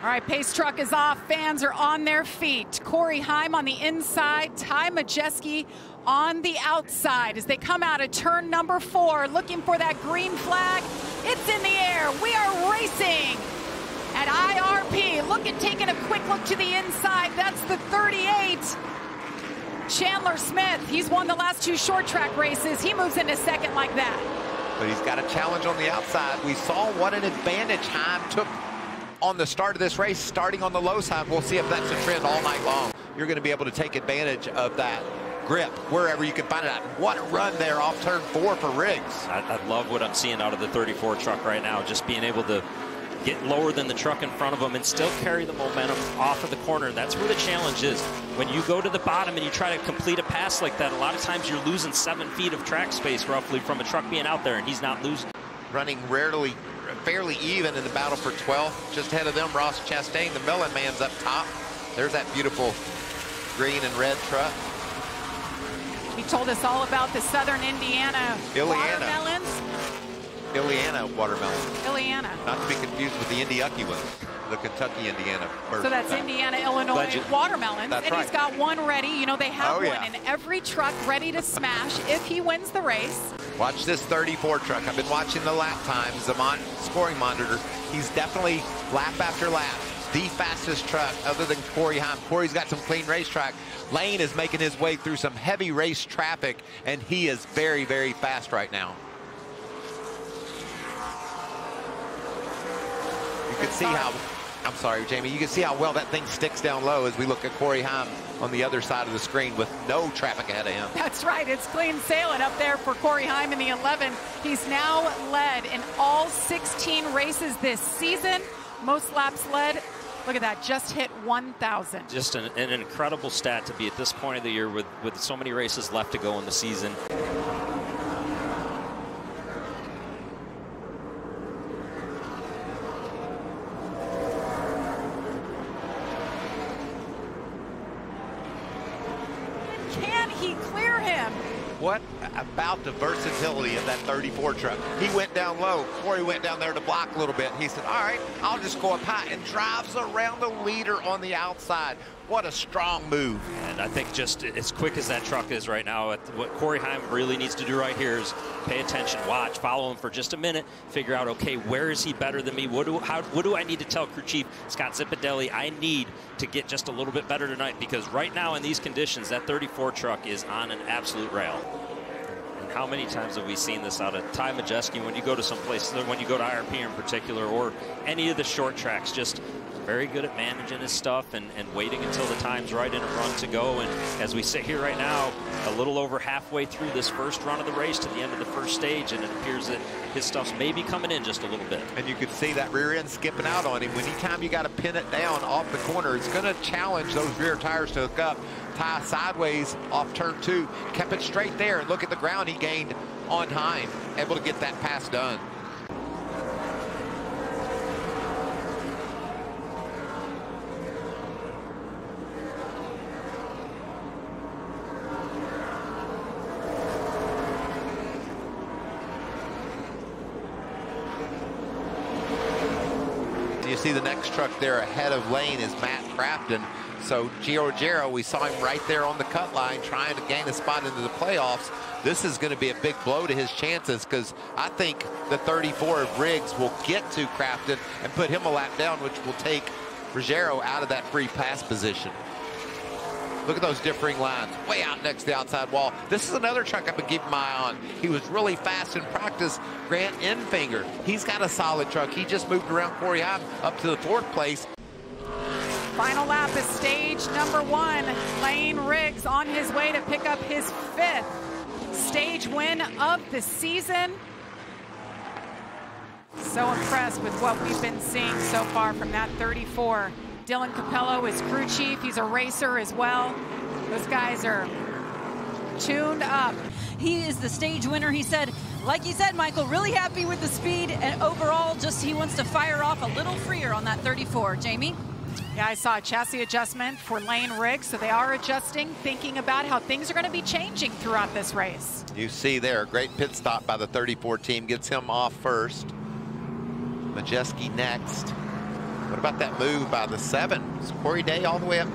All right, pace truck is off. Fans are on their feet. Corey Heim on the inside. Ty Majeski on the outside as they come out of turn number 4, looking for that green flag. It's in the air. We are racing at IRP. Look at taking a quick look to the inside. That's the 38. Chandler Smith, he's won the last 2 short track races. He moves into second like that. But he's got a challenge on the outside. We saw what an advantage Heim took on the start of this race, starting on the low side. We'll see if that's a trend all night long. You're going to be able to take advantage of that grip wherever you can find it at. What a run there off turn 4 for Riggs. I love what I'm seeing out of the 34 truck right now, just being able to get lower than the truck in front of them and still carry the momentum off of the corner. That's where the challenge is. When you go to the bottom and you try to complete a pass like that, a lot of times you're losing 7 feet of track space roughly from a truck being out there, and he's not losing. Running fairly even in the battle for 12th. Just ahead of them, Ross Chastain, the Mellon man's up top. There's that beautiful green and red truck. He told us all about the Southern Indiana watermelons. Ileana watermelon. Ileana. Not to be confused with the Indiucky one, the Kentucky Indiana version. So that's Indiana, Illinois watermelons. That's and right. he's got one ready. You know, they have one yeah. in every truck ready to smash if he wins the race. Watch this 34 truck. I've been watching the lap times, the scoring monitor. He's definitely lap after lap the fastest truck other than Corey Heim. Corey's got some clean racetrack. Layne is making his way through some heavy race traffic, and he is very, very fast right now. You can see how, I'm sorry, Jamie, you can see how well that thing sticks down low as we look at Corey Heim on the other side of the screen with no traffic ahead of him. That's right. It's clean sailing up there for Corey Heim in the 11. He's now led in all 16 races this season. Most laps led. Look at that, just hit 1,000. Just an incredible stat to be at this point of the year with so many races left to go in the season. Can he clear him? What about the versatility of that 34 truck? He went down low. Corey went down there to block a little bit. He said, all right, I'll just go up high, and drives around the leader on the outside. What a strong move. And I think just as quick as that truck is right now, what Corey Heim really needs to do right here is pay attention, watch, follow him for just a minute, figure out, okay, where is he better than me? What do I need to tell crew chief Scott Zipadelli I need to get just a little bit better tonight? Because right now in these conditions, that 34 truck is on an absolute rail. And how many times have we seen this out of Ty Majeski when you go to some places, when you go to IRP in particular, or any of the short tracks, just very good at managing his stuff and waiting until the time's right in a run to go. And as we sit here right now, a little over halfway through this first run of the race to the end of the first stage, and it appears that his stuff's maybe coming in just a little bit. And you can see that rear end skipping out on him. Anytime you got to pin it down off the corner, it's going to challenge those rear tires to hook up. Ty sideways off turn 2, kept it straight there, and look at the ground he gained on Heim, able to get that pass done. You see the next truck there ahead of Layne is Matt Crafton. So Giorgio, we saw him right there on the cut line trying to gain a spot into the playoffs. This is going to be a big blow to his chances, because I think the 34 of Riggs will get to Crafton and put him a lap down, which will take Ruggiero out of that free pass position. Look at those differing lines, way out next to the outside wall. This is another truck I've been keeping my eye on. He was really fast in practice. Grant Enfinger, he's got a solid truck. He just moved around Corey Heim up to the 4th place. Final lap is stage number 1. Layne Riggs on his way to pick up his 5th stage win of the season. So impressed with what we've been seeing so far from that 34. Dylan Capello is crew chief. He's a racer as well. Those guys are tuned up. He is the stage winner. He said, like you said, Michael, really happy with the speed, and overall just he wants to fire off a little freer on that 34. Jamie? Yeah, I saw a chassis adjustment for Layne Riggs, so they are adjusting, thinking about how things are going to be changing throughout this race. You see there, a great pit stop by the 34 team, gets him off first. Majeski next. What about that move by the 7? Is Corey Day all the way up?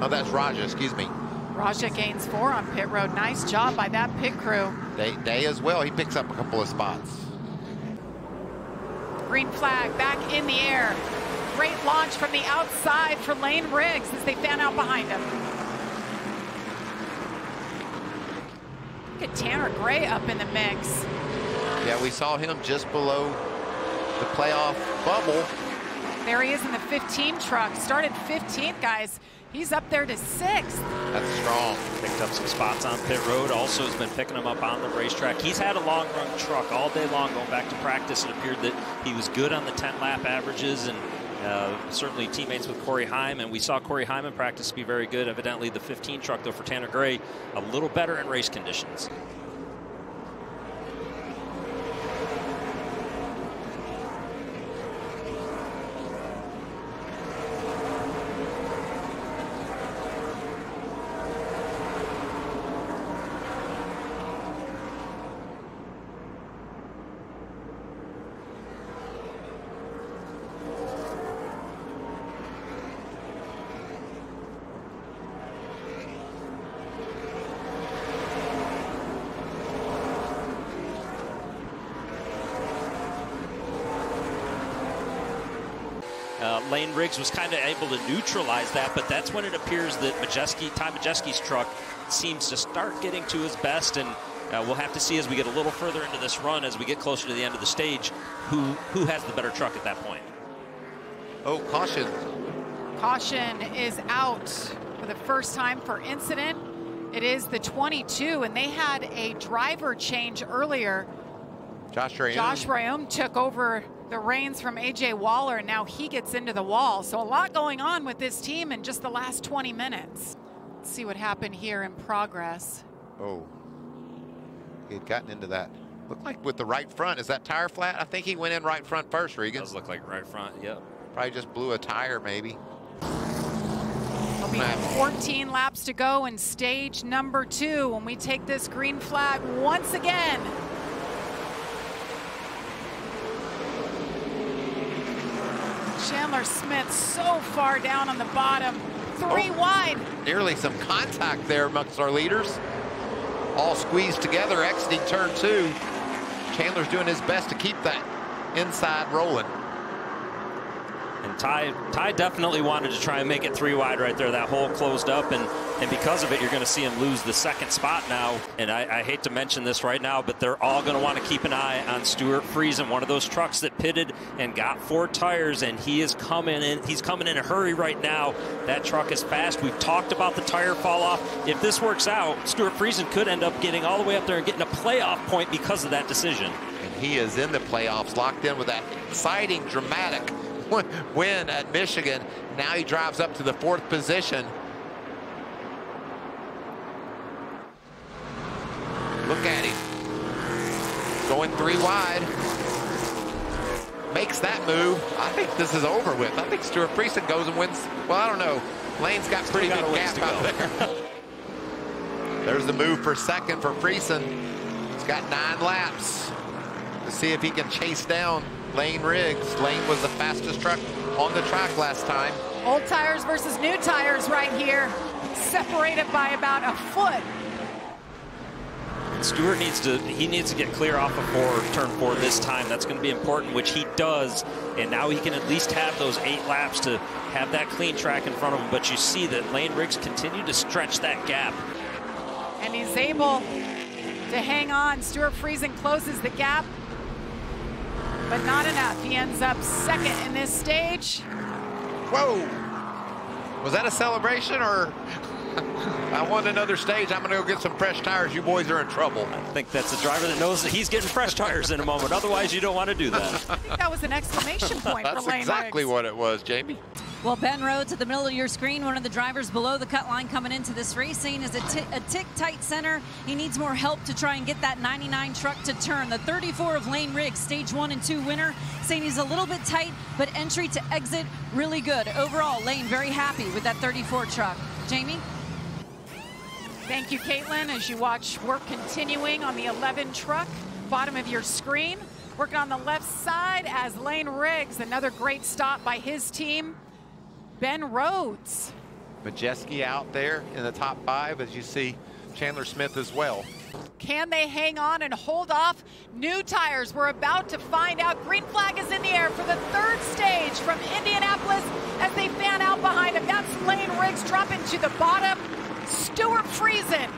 Oh, that's Raja, excuse me. Raja gains 4 on pit road. Nice job by that pit crew. Day as well. He picks up a couple of spots. Green flag back in the air. Great launch from the outside for Layne Riggs as they fan out behind him. Look at Tanner Gray up in the mix. Yeah, we saw him just below the playoff bubble. There he is in the 15 truck. Started 15th, guys. He's up there to 6th. That's strong. Picked up some spots on pit road. Also has been picking them up on the racetrack. He's had a long run truck all day long going back to practice. It appeared that he was good on the 10-lap averages, and certainly teammates with Corey Heim. And we saw Corey Heim in practice be very good. Evidently the 15 truck, though, for Tanner Gray, a little better in race conditions. Layne Riggs was kind of able to neutralize that, but that's when it appears that Ty Majeski's truck seems to start getting to his best, and we'll have to see as we get a little further into this run, as we get closer to the end of the stage, who has the better truck at that point. Oh, caution. Caution is out for the first time for incident. It is the 22, and they had a driver change earlier. Josh Rayum took over the reins from AJ Waller, and now he gets into the wall. So a lot going on with this team in just the last 20 minutes. Let's see what happened here in progress. Oh, he had gotten into that. Looked like with the right front. Is that tire flat? I think he went in right front first, Regan. Does look like right front, yep. Probably just blew a tire, maybe. There'll be 14 laps to go in stage number 2 when we take this green flag once again. Chandler Smith so far down on the bottom, 3 wide. Nearly some contact there amongst our leaders. All squeezed together, exiting turn 2. Chandler's doing his best to keep that inside rolling. And Ty definitely wanted to try and make it 3 wide right there. That hole closed up, and because of it, you're going to see him lose the 2nd spot now. And I hate to mention this right now, but they're all going to want to keep an eye on Stewart Friesen, one of those trucks that pitted and got 4 tires, and he is coming in. He's coming in a hurry right now. That truck is fast. We've talked about the tire fall off. If this works out, Stewart Friesen could end up getting all the way up there and getting a playoff point because of that decision. And he is in the playoffs, locked in with that exciting, dramatic win at Michigan. Now he drives up to the 4th position. Look at him. Going 3 wide. Makes that move. I think this is over with. I think Stewart Friesen goes and wins. Well, I don't know. Layne's got pretty good gap out there. There's the move for 2nd for Friesen. He's got 9 laps to see if he can chase down Layne Riggs. Layne was the fastest truck on the track last time. Old tires versus new tires right here. Separated by about a foot. Stewart needs to get clear off of turn 4 this time. That's going to be important, which he does. And now he can at least have those 8 laps to have that clean track in front of him. But you see that Layne Riggs continued to stretch that gap. And he's able to hang on. Stewart Friesen closes the gap, but not enough. He ends up 2nd in this stage. Whoa! Was that a celebration, or I won another stage? I'm going to go get some fresh tires. You boys are in trouble. I think that's a driver that knows that he's getting fresh tires in a moment. Otherwise, you don't want to do that. I think that was an exclamation point for Layne Riggs. That's exactly what it was, Jamie. Well, Ben Rhodes at the middle of your screen, one of the drivers below the cut line coming into this race, saying is a tick tight center. He needs more help to try and get that 99 truck to turn. The 34 of Layne Riggs, stage 1 and 2 winner, saying he's a little bit tight, but entry to exit really good. Overall, Layne very happy with that 34 truck. Jamie? Thank you, Caitlin, as you watch work continuing on the 11 truck, bottom of your screen. Working on the left side as Layne Riggs, another great stop by his team. Ben Rhodes. Majeski out there in the top 5, as you see Chandler Smith as well. Can they hang on and hold off new tires? We're about to find out. Green flag is in the air for the 3rd stage from Indianapolis as they fan out behind him. That's Layne Riggs dropping to the bottom. Stewart Friesen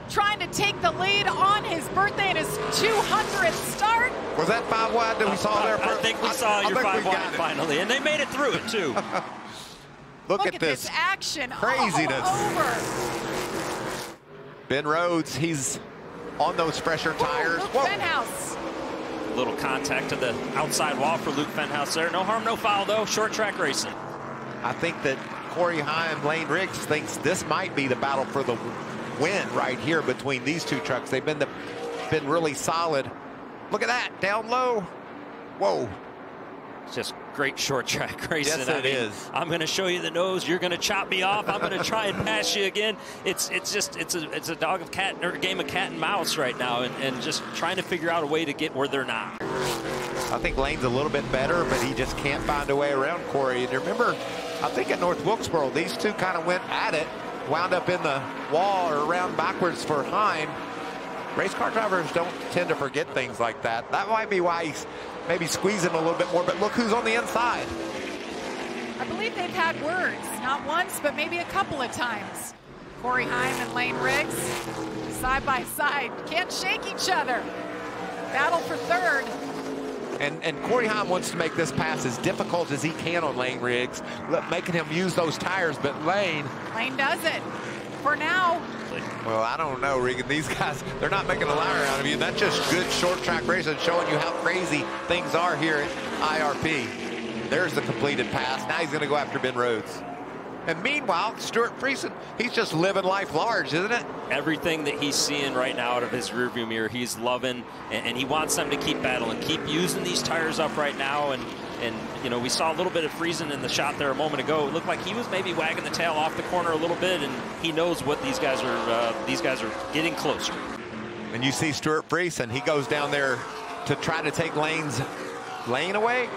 trying to take the lead on his birthday and his 200th start. Was that 5 wide that we saw there? I think we saw your 5 wide finally, and they made it through it too. Look at this action. Craziness. All over. Ben Rhodes, he's on those fresher tires. Luke Fenhouse. A little contact to the outside wall for Luke Fenhouse there. No harm, no foul though. Short track racing. I think that Corey Heim, Layne Riggs thinks this might be the battle for the win right here between these two trucks. They've been really solid. Look at that, down low. Whoa. It's just great short track racing. Yes, it is. I'm going to show you the nose. You're going to chop me off. I'm going to try and pass you again. It's a dog of cat or a game of cat and mouse right now, and just trying to figure out a way to get where they're not. I think Layne's a little bit better, but he just can't find a way around Corey. And remember, I think at North Wilkesboro, these two kind of went at it, wound up in the wall or around backwards for Heim. Race car drivers don't tend to forget things like that. That might be why he's maybe squeezing a little bit more, but look who's on the inside. I believe they've had words, not once, but maybe a couple of times. Corey Heim and Layne Riggs, side by side, can't shake each other. Battle for 3rd. And Corey Heim wants to make this pass as difficult as he can on Layne Riggs, making him use those tires, but Layne does it for now. Well, I don't know, Regan. These guys, they're not making a liar out of you. That's just good short track racing, showing you how crazy things are here at IRP. There's the completed pass. Now he's going to go after Ben Rhodes. And meanwhile, Stewart Friesen, he's just living life large, isn't it? Everything that he's seeing right now out of his rearview mirror, he's loving, and he wants them to keep battling, keep using these tires up right now. And you know, we saw a little bit of Friesen in the shot there a moment ago. It looked like he was maybe wagging the tail off the corner a little bit, and he knows what these guys are getting closer. And you see Stewart Friesen, he goes down there to try to take Layne's lane away,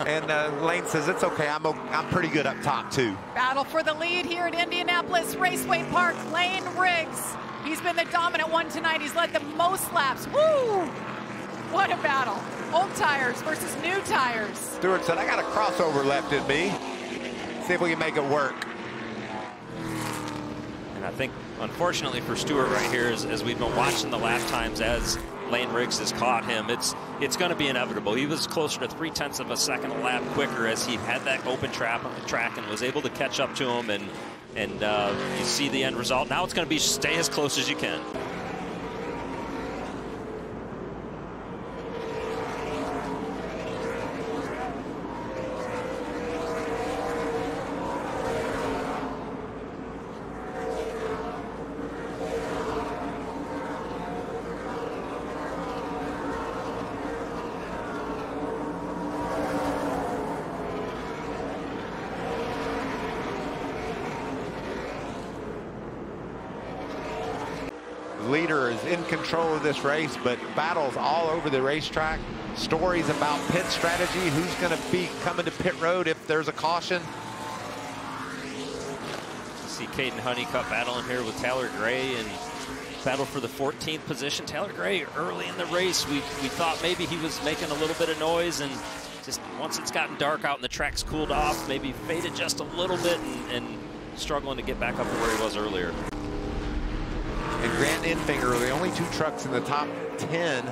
and Layne says it's okay. I'm pretty good up top too. Battle for the lead here at Indianapolis Raceway Park. Layne Riggs, he's been the dominant one tonight. He's led the most laps. Woo! What a battle. Old tires versus new tires. Stewart said, I got a crossover left in me. See if we can make it work. And I think, unfortunately for Stewart right here, as we've been watching the lap times as Layne Riggs has caught him, it's going to be inevitable. He was closer to 0.3 of a second a lap quicker as he had that open track and was able to catch up to him, and you see the end result. Now it's going to be stay as close as you can. Leader is in control of this race, but battles all over the racetrack. Stories about pit strategy, who's going to be coming to pit road if there's a caution. You see Caden Honeycutt battling here with Tyler Gray and battle for the 14th position. Tyler Gray early in the race, we thought maybe he was making a little bit of noise, and just once it's gotten dark out and the track's cooled off, maybe faded just a little bit and struggling to get back up to where he was earlier. And Grant Enfinger are the only two trucks in the top 10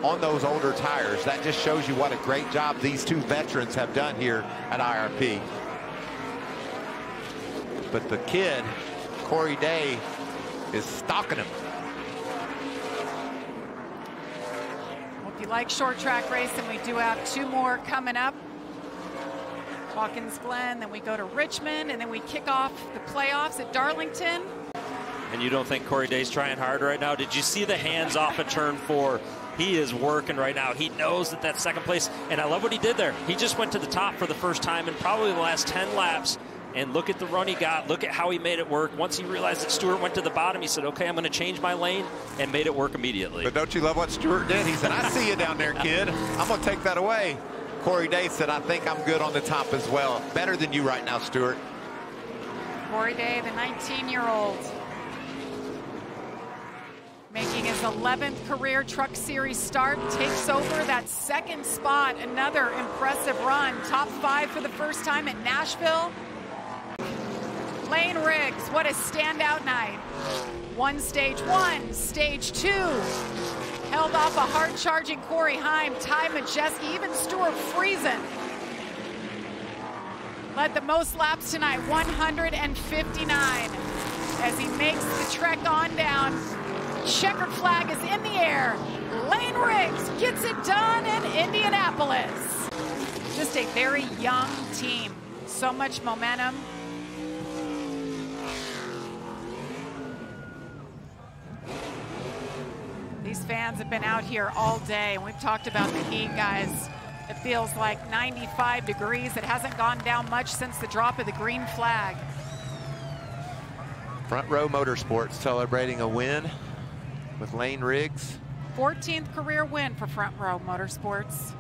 on those older tires. That just shows you what a great job these two veterans have done here at IRP. But the kid, Corey Day, is stalking him. Well, if you like short track racing, we do have 2 more coming up. Watkins Glen, then we go to Richmond, and then we kick off the playoffs at Darlington. And you don't think Corey Day's trying hard right now? Did you see the hands off of turn 4? He is working right now. He knows that that's second place, and I love what he did there. He just went to the top for the first time in probably the last 10 laps, and look at the run he got. Look at how he made it work. Once he realized that Stewart went to the bottom, he said, okay, I'm going to change my lane, and made it work immediately. But don't you love what Stewart did? He said, I see you down there, kid. I'm going to take that away. Corey Day said, I think I'm good on the top as well. Better than you right now, Stewart. Corey Day, the 19-year-old, making his 11th career Truck Series start, takes over that second spot. Another impressive run. Top 5 for the first time at Nashville. Layne Riggs, what a standout night. Won stage 1, stage 2. Held off a hard-charging Corey Heim, Ty Majeski, even Stewart Friesen. Led the most laps tonight, 159. As he makes the trek on down, checkered flag is in the air. Layne Riggs gets it done in Indianapolis. Just a very young team. So much momentum. These fans have been out here all day, and we've talked about the heat, guys. It feels like 95 degrees. It hasn't gone down much since the drop of the green flag. Front Row Motorsports celebrating a win with Layne Riggs. 14th career win for Front Row Motorsports.